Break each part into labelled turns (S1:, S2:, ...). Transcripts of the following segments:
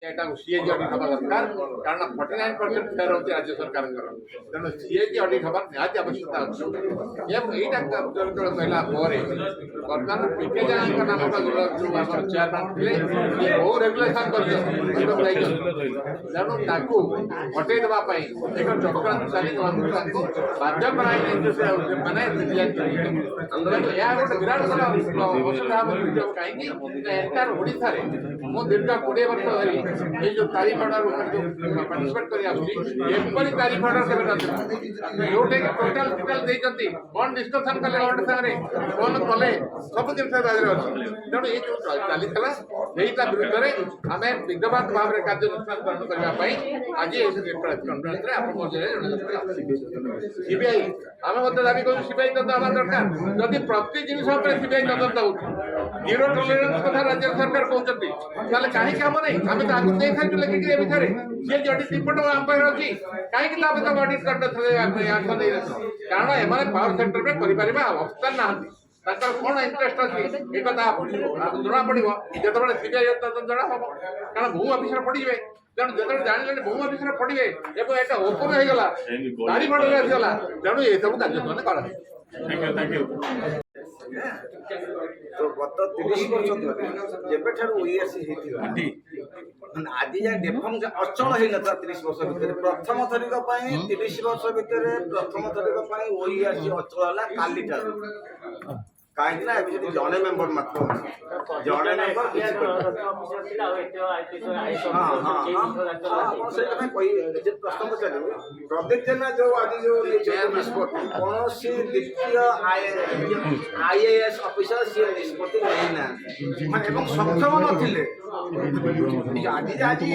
S1: CAG audit हवा दरकार कारण 49% फेयर होती राज्य सरकार तेणु सीएजी ऑडिट हवा निहाती आवश्यकता अच्छी यहाँ कहला बर्तमान पीके जहां नाम चेयरमैन थे बहु रेगुलेसन तेणु हटे देवाई एक चक्रांत चली बाध्य माने यह गोटे विराट बड़ा असुविधा कहीं एंटायर ओडिशा मु दीर्घ 20 वर्ष धरी ये जो तारीख ऑर्डर पार्टिसिपेट कर तारीख ऑर्डर के जोटे टोटाल डिटेल देती कौन डिस्कसन कले गवर्नमेंट सागर कौन कले सब जिन तेणु ये जो चली था विरुद्ध में आम विद्यमान भाव में कार्यानुष्ठान ग्रहण करने आज कन्फरेन्स सीबीआई आम दाबी करूँ सीबीआई तदंत हवा दरकार जदि प्रति जिन सीबीआई तदंत हो जीरो टॉलरेंस कथा राज्य सरकार कहते कहीं कम नहीं आम तो आगे देखा लिखिक भितर सी जडि रिपोर्ट आम पाखे अच्छी कहीं ऑडिट कर कारण एम पावर सेक्टर में कर अवस्था ना कौन इंटरेस्ट अच्छी एक जना पड़ो जो सीबीआई तदंत जना हम कारण भू अफिसर पड़े तेणु जो जाने भू अफिसर पड़े एवं यहाँ ओपन होगा तारीख ऑर्डर आसगला तेणु ये सब कार्यान्वयन कर
S2: तो गत 30 वर्ष धरी जब ओएससी आज जाए डेफम अचल होता 30 वर्ष भितर प्रथम थरिक 30 वर्ष भितर प्रथम थरिक ओएससी अचल है कालीटा कहीं ना जब जड़े मेम्बर मात्र जड़े मेम्बर प्रश्न पचार प्रदीप जेना जो आज जो निष्पत्ति कौन द्वितीय आईएएस ऑफिसर सी निष्पत्ति नहीं सक्षम नथिले आज से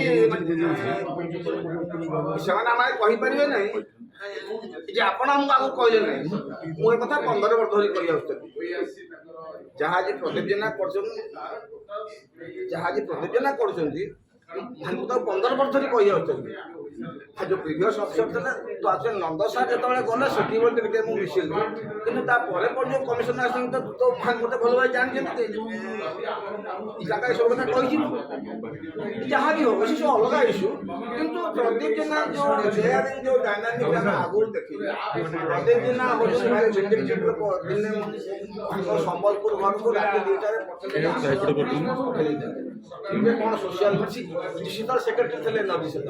S2: कहीपर ना जे आपण हमको आगे कहले ना मुझे कथा 15 वर्ष धरी कर जहाँ प्रदीप जेना कर 15 वर्ष धरी कही जो प्रिवियस अफिसर थे तो आज नंद सार जो गले से मिसिल कि जो कमिशन आसन तो मत भल भाई जानते जगह सब कथा कही जहाँ भी हो सब अलग इश्यू किंतु प्रदीप जेना जो जो डायनामिक आगुरी देखिए प्रदीप जेना संबलपुर घर को रात 2 कौन सोशल डिजिटल सेक्रेटरी थे नवी से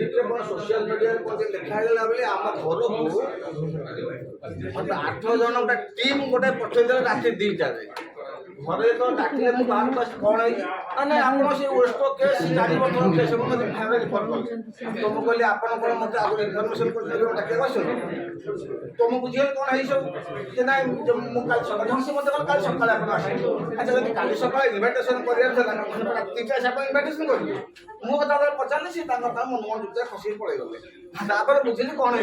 S2: कौन सोशल मीडिया लिखागला बेले आम घर को 8 जन गोटे टीम गोटे पठेदे रात 2टार घरे तो डाकिले मुझे बाहर पास कौन है ना आप वेस्ट केस 4 वर्ष केस रिफर कर तो मुझे कहली आप मत आगे इनफर्मेशन कर डाक तो मुझे बुझे कौन है सब ना मुझे मत कल सका अच्छा जब कल सका इनविटेशन कर इनविटेशन करी मुझे पचारे सी मन मन खसी पड़े गले बुझे कौन है